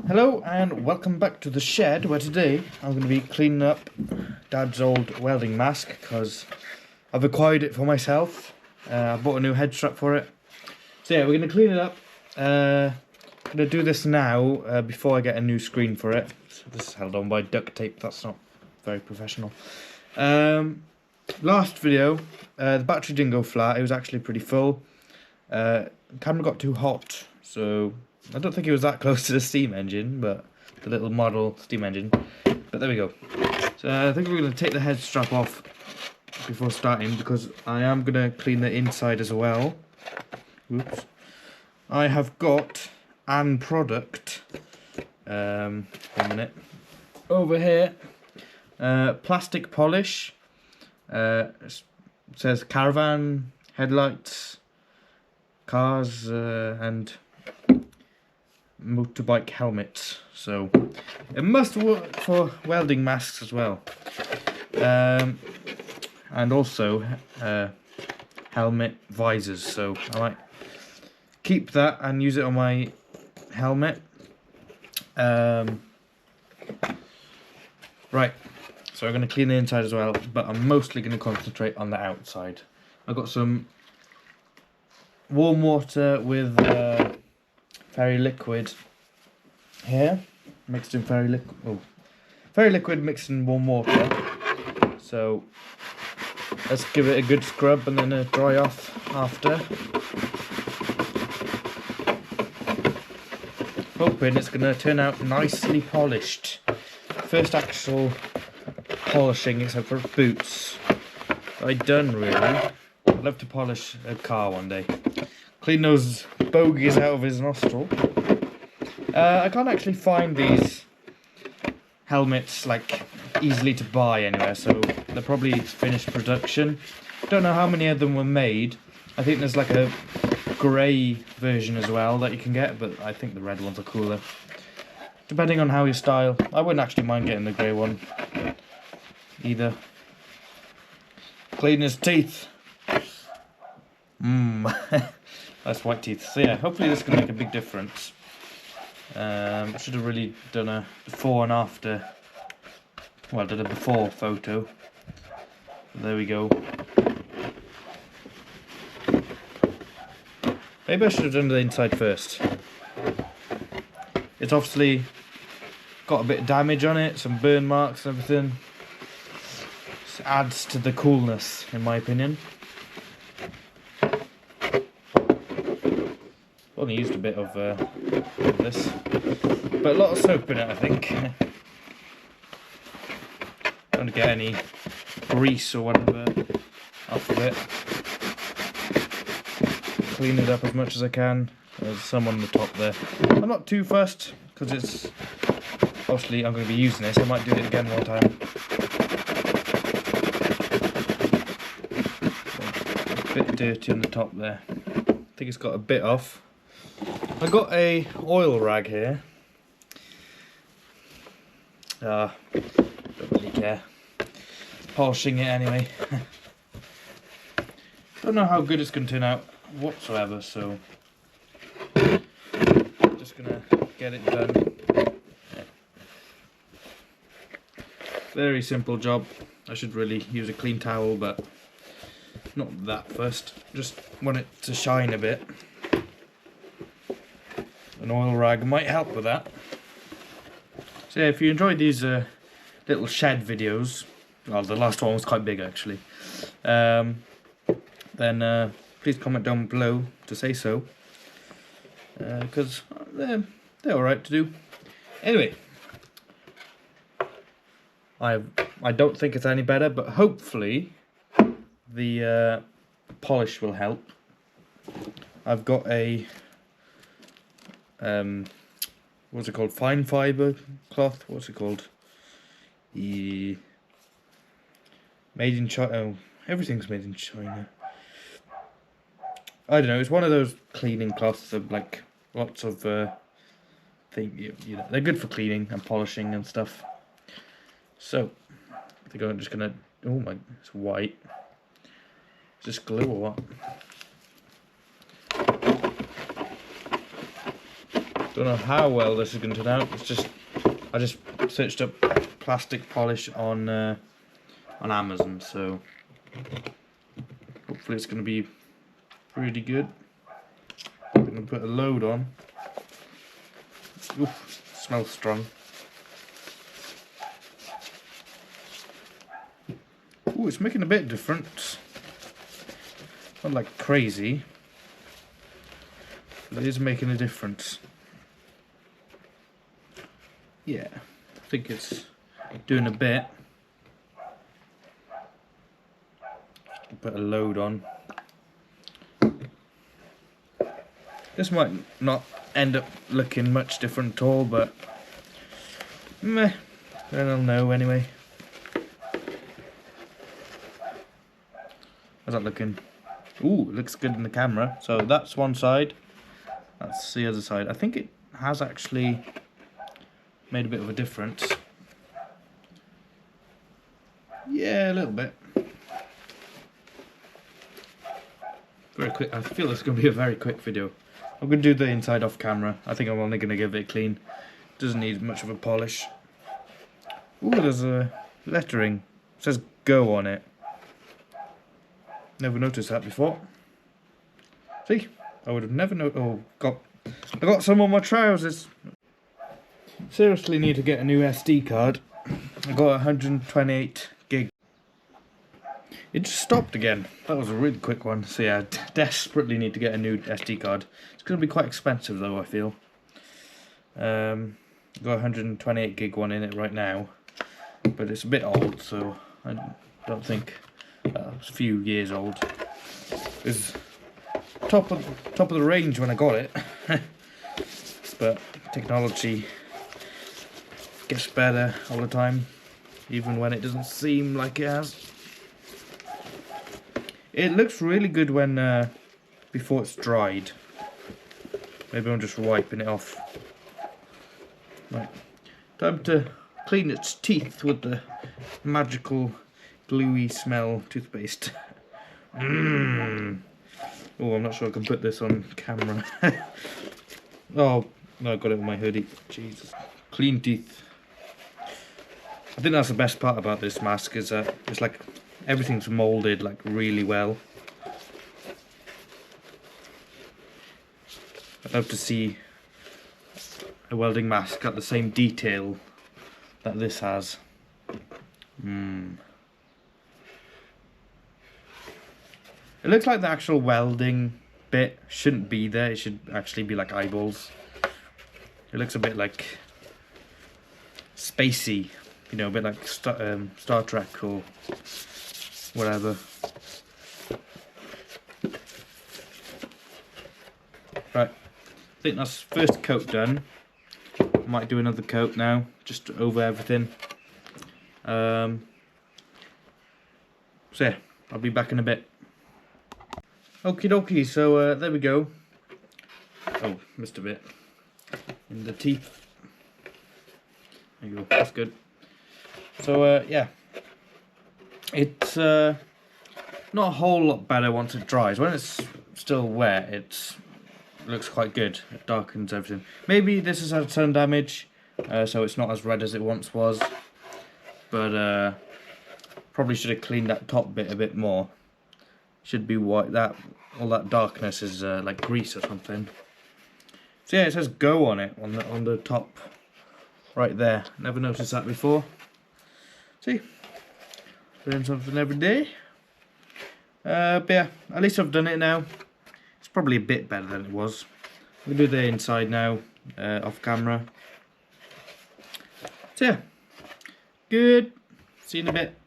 Hello and welcome back to the shed, where today I'm going to be cleaning up Dad's old welding mask because I've acquired it for myself. I bought a new head strap for it. So yeah, we're going to clean it up. I'm going to do this now before I get a new screen for it. So this is held on by duct tape, that's not very professional. Last video, the battery didn't go flat, it was actually pretty full. The camera got too hot, so I don't think it was that close to the steam engine, but the little model steam engine. But there we go. So I think we're going to take the head strap off before starting, because I am going to clean the inside as well. Oops. I have got an product, 1 minute, over here, plastic polish, it says caravan, headlights, cars, and motorbike helmets, so it must work for welding masks as well, and also helmet visors, so I might keep that and use it on my helmet. Right, so I'm going to clean the inside as well, but I'm mostly going to concentrate on the outside. I've got some warm water with fairy liquid here, mixed in fairy liquid mixed in warm water. So let's give it a good scrub and then a dry off after. Hoping it's going to turn out nicely polished. First actual polishing except for boots I've done, really. I'd love to polish a car one day. Clean those bogies out of his nostril. I can't actually find these helmets like easily to buy anywhere, so they're probably finished production. Don't know how many of them were made. I think there's like a grey version as well that you can get, but I think the red ones are cooler. Depending on how you style. I wouldn't actually mind getting the grey one either. Clean his teeth. That's white teeth. So yeah, hopefully this can make a big difference. I should have really done a before and after. Well, did a before photo. There we go. Maybe I should have done the inside first. It's obviously got a bit of damage on it, some burn marks and everything. This adds to the coolness, in my opinion. Only used a bit of this, but a lot of soap in it, I think. Don't want to get any grease or whatever off of it. Clean it up as much as I can. There's some on the top there. I'm not too fussed because it's obviously I'm going to be using this. I might do it again one time. A bit dirty on the top there. I think it's got a bit off. I got a oil rag here. Don't really care. Polishing it anyway. Don't know how good it's going to turn out whatsoever, so I'm just going to get it done. Very simple job. I should really use a clean towel, but not that first. Just want it to shine a bit. An oil rag might help with that. So yeah, if you enjoyed these little shed videos, well, the last one was quite big actually, then please comment down below to say so, because they're alright to do. Anyway, I don't think it's any better, but hopefully the polish will help. I've got a what's it called? Fine fibre cloth. What's it called? Made in China. Oh, everything's made in China. I don't know. It's one of those cleaning cloths that like lots of thing. You know, they're good for cleaning and polishing and stuff. So I think I'm just gonna. Oh my! It's white. Is this glue or what? Don't Don't know how well this is going to turn out. It's just, I just searched up plastic polish on Amazon, so hopefully it's going to be really good. I'm going to put a load on. Oof, smells strong. Ooh, it's making a bit of difference. Not like crazy, but it is making a difference. Yeah, I think it's doing a bit. Put a load on. This might not end up looking much different at all, but meh, then I'll know anyway. How's that looking? Ooh, it looks good in the camera. So that's one side. That's the other side. I think it has actually made a bit of a difference. Yeah, a little bit. Very quick. I feel it's going to be a very quick video. I'm going to do the inside off camera. I think I'm only going to give it a clean. Doesn't need much of a polish. Ooh, there's a lettering. It says "Go" on it. Never noticed that before. See, I would have never known. Oh, I got some on my trousers. Seriously, need to get a new SD card. I got 128 gig. It just stopped again. That was a really quick one. So yeah, desperately need to get a new SD card. It's going to be quite expensive though, I feel. Got 128 gig one in it right now, but it's a bit old, so I don't think. It's a few years old. It's top of the range when I got it, but technology gets better all the time, even when it doesn't seem like it has. It looks really good when before it's dried. Maybe I'm just wiping it off. Right, time to clean its teeth with the magical gluey smell toothpaste. Oh, I'm not sure I can put this on camera. Oh, no, I got it on my hoodie. Jesus. Clean teeth. I think that's the best part about this mask, is that it's like everything's molded like really well. I'd love to see a welding mask got the same detail that this has. It looks like the actual welding bit shouldn't be there. It should actually be like eyeballs. It looks a bit like spacey, you know, a bit like Star Trek or whatever. Right, I think that's first coat done. I might do another coat now, just over everything. So yeah, I'll be back in a bit. Okie dokie, so there we go. Oh, missed a bit in the teeth. There you go, that's good. So yeah, it's not a whole lot better once it dries. When it's still wet, it looks quite good. It darkens everything. Maybe this has had sun damage, so it's not as red as it once was. But probably should have cleaned that top bit a bit more. Should be white. That all that darkness is like grease or something. So yeah, it says "Go" on it on the top, right there. Never noticed that before. See, doing something every day. But yeah, at least I've done it now. It's probably a bit better than it was. We'll do the inside now, off camera. So yeah, good. See you in a bit.